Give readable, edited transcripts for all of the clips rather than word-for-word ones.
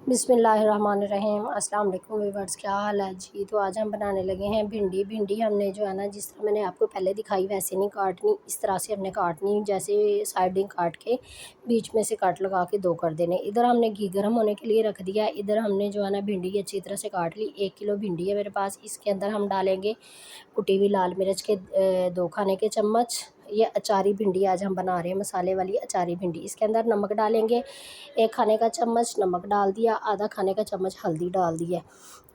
बिस्मिल्लाहिर्रहमानिर्रहीम। अस्सलाम वालेकुम व्यूअर्स, क्या हाल है जी। तो आज हम बनाने लगे हैं भिंडी हमने जो है ना, जिस तरह मैंने आपको पहले दिखाई वैसे नहीं काटनी, इस तरह से हमने काटनी। जैसे साइडिंग काट के बीच में से कट लगा के दो कर देने। इधर हमने घी गर्म होने के लिए रख दिया। इधर हमने जो है ना भिंडी अच्छी तरह से काट ली। 1 किलो भिंडी है मेरे पास। इसके अंदर हम डालेंगे कुटी हुई लाल मिर्च के 2 खाने के चम्मच। ये अचारी भिंडी आज हम बना रहे हैं, मसाले वाली अचारी भिंडी। इसके अंदर नमक डालेंगे, 1 खाने का चम्मच नमक डाल दिया, आधा खाने का चम्मच हल्दी डाल दिया।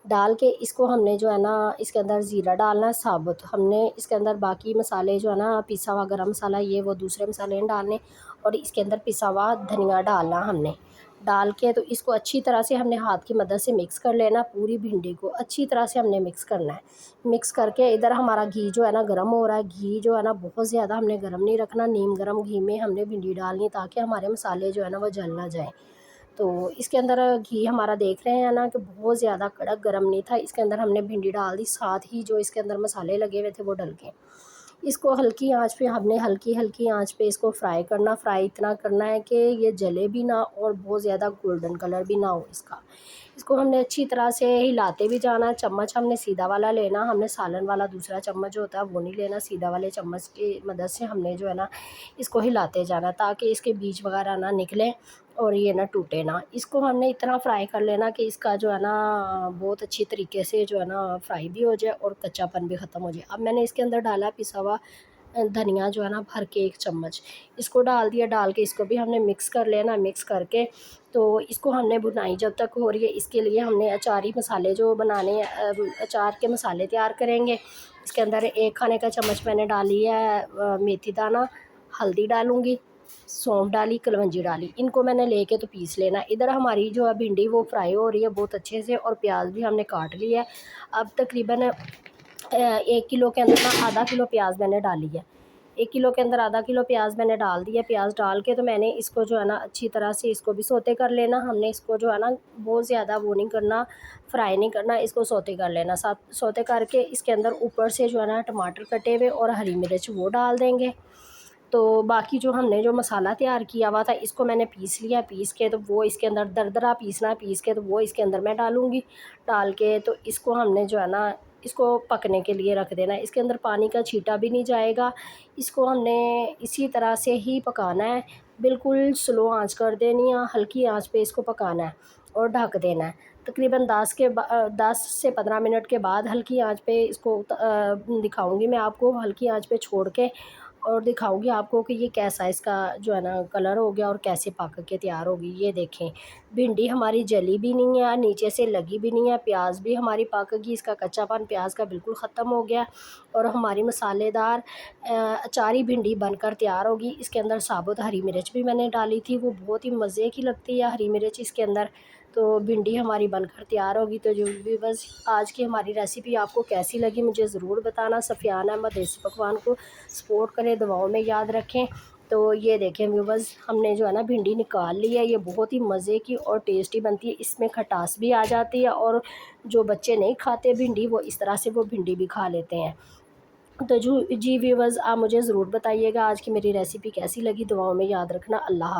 डाल के इसको हमने जो है ना, इसके अंदर ज़ीरा डालना है साबुत। हमने इसके अंदर बाकी मसाले जो है ना, पिसा हुआ गरम मसाला, ये वो दूसरे मसाले नहीं डालने। और इसके अंदर पिसा हुआ धनिया डालना हमने। डाल के तो इसको अच्छी तरह से हमने हाथ की मदद से मिक्स कर लेना। पूरी भिंडी को अच्छी तरह से हमने मिक्स करना है। मिक्स करके इधर हमारा घी जो है ना गर्म हो रहा है। घी जो है ना बहुत ज़्यादा हमने गर्म नहीं रखना, नीम गर्म घी में हमने भिंडी डालनी, ताकि हमारे मसाले जो है ना वो जल ना जाए। तो इसके अंदर घी हमारा देख रहे हैं ना कि बहुत ज़्यादा कड़क गर्म नहीं था। इसके अंदर हमने भिंडी डाल दी, साथ ही जो इसके अंदर मसाले लगे हुए थे वो डल के इसको हल्की आंच पे हमने हल्की आंच पे इसको फ्राई करना। फ्राई इतना करना है कि ये जले भी ना और बहुत ज़्यादा गोल्डन कलर भी ना हो इसका। इसको हमने अच्छी तरह से हिलाते भी जाना है। चम्मच हमने सीधा वाला लेना, हमने सालन वाला दूसरा चम्मच जो होता है वो नहीं लेना। सीधा वाले चम्मच की मदद से हमने जो है ना इसको हिलाते जाना, ताकि इसके बीज वगैरह ना निकले और ये ना टूटे ना। इसको हमने इतना फ्राई कर लेना कि इसका जो है ना बहुत अच्छी तरीके से जो है ना फ्राई भी हो जाए और कच्चापन भी ख़त्म हो जाए। अब मैंने इसके अंदर डाला पिसा हुआ धनिया जो है ना भर के 1 चम्मच, इसको डाल दिया। डाल के इसको भी हमने मिक्स कर लेना। मिक्स करके तो इसको हमने भुनाई जब तक हो रही है, इसके लिए हमने अचारी मसाले जो बनाने हैं, अचार के मसाले तैयार करेंगे। इसके अंदर 1 खाने का चम्मच मैंने डाली है मेथी दाना, हल्दी डालूँगी, सौंफ डाली, कलवंजी डाली। इनको मैंने लेके तो पीस लेना। इधर हमारी जो है भिंडी वो फ्राई हो रही है बहुत अच्छे से, और प्याज भी हमने काट लिया है। अब तकरीबन 1 किलो के अंदर ना आधा किलो प्याज मैंने डाली है। 1 किलो के अंदर आधा किलो प्याज मैंने डाल दिया। प्याज डाल के तो मैंने इसको जो है ना अच्छी तरह से इसको भी सौते कर लेना। हमने इसको जो है ना बहुत ज़्यादा वो नहीं करना, फ्राई नहीं करना, इसको सौते कर लेना। साथ सौते करके इसके अंदर ऊपर से जो है ना टमाटर कटे हुए और हरी मिर्च वो डाल देंगे। तो बाकी जो हमने जो मसाला तैयार किया हुआ था इसको मैंने पीस लिया। पीस के तो वो इसके अंदर दरदरा पीसना, पीस के तो वो इसके अंदर मैं डालूँगी। डाल के तो इसको हमने जो है ना इसको पकने के लिए रख देना है। इसके अंदर पानी का छींटा भी नहीं जाएगा। इसको हमने इसी तरह से ही पकाना है, बिल्कुल स्लो आंच कर देनी है, हल्की आंच पे इसको पकाना है और ढक देना है। तकरीबन 10 से 15 मिनट के बाद हल्की आंच पे इसको दिखाऊंगी मैं आपको, हल्की आंच पे छोड़ के, और दिखाऊंगी आपको कि ये कैसा इसका जो है ना कलर हो गया और कैसे पक के तैयार होगी। ये देखें, भिंडी हमारी जली भी नहीं है, नीचे से लगी भी नहीं है। प्याज भी हमारी पक गई, इसका कच्चापन प्याज का बिल्कुल ख़त्म हो गया और हमारी मसालेदार अचारी भिंडी बनकर तैयार होगी। इसके अंदर साबुत हरी मिर्च भी मैंने डाली थी, वो बहुत ही मज़े की लगती है हरी मिर्च इसके अंदर। तो भिंडी हमारी बनकर तैयार होगी। तो जो भी बस आज की हमारी रेसिपी आपको कैसी लगी मुझे ज़रूर बताना। सफ़ियान अहमद देसी पकवान को सपोर्ट करें, दुआओं में याद रखें। तो ये देखें व्यूवर्स, हमने जो है ना भिंडी निकाल ली है। ये बहुत ही मज़े की और टेस्टी बनती है, इसमें खटास भी आ जाती है, और जो बच्चे नहीं खाते भिंडी वो इस तरह से वो भिंडी भी खा लेते हैं। तो जो जी व्यूवर्स, आप मुझे ज़रूर बताइएगा आज की मेरी रेसिपी कैसी लगी। दुआओं में याद रखना। अल्लाह।